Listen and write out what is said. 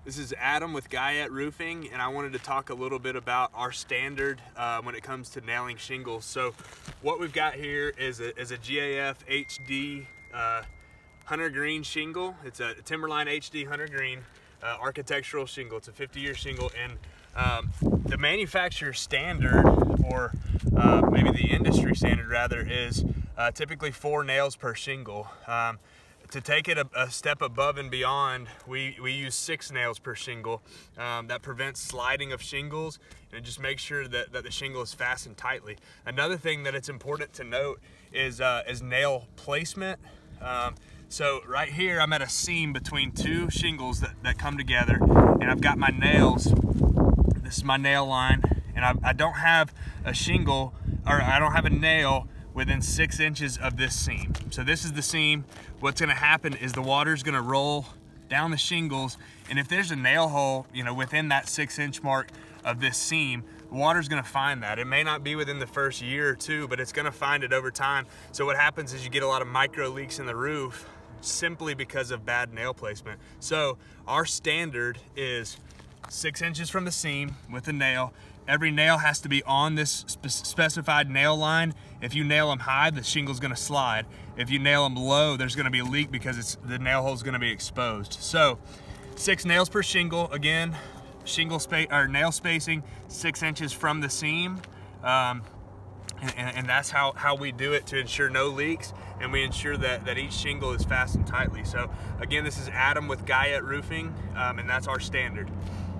This is Adam with GAF Roofing, and I wanted to talk a little bit about our standard when it comes to nailing shingles. So what we've got here is a GAF HD Hunter Green shingle. It's a Timberline HD Hunter Green architectural shingle. It's a 50-year shingle, and the manufacturer standard, or maybe the industry standard rather, is typically 4 nails per shingle. To take it a step above and beyond, we use 6 nails per shingle. That prevents sliding of shingles, and it just makes sure that the shingle is fastened tightly. Another thing that it's important to note is nail placement. So right here, I'm at a seam between 2 shingles that come together, and I've got my nails. This is my nail line, and I don't have a shingle, or I don't have a nail within 6 inches of this seam. So this is the seam. What's gonna happen is the water's gonna roll down the shingles, and if there's a nail hole, within that 6-inch mark of this seam, the water's gonna find that. It may not be within the first year or 2, but it's gonna find it over time. So what happens is you get a lot of micro leaks in the roof simply because of bad nail placement. So our standard is 6 inches from the seam with a nail. Every nail has to be on this specified nail line. If you nail them high, the shingle's gonna slide. If you nail them low, there's gonna be a leak because the nail hole's gonna be exposed. So 6 nails per shingle. Again, nail spacing 6 inches from the seam. And that's how we do it to ensure no leaks, and we ensure that each shingle is fastened tightly. So again, this is Adam with GAF Roofing, and that's our standard.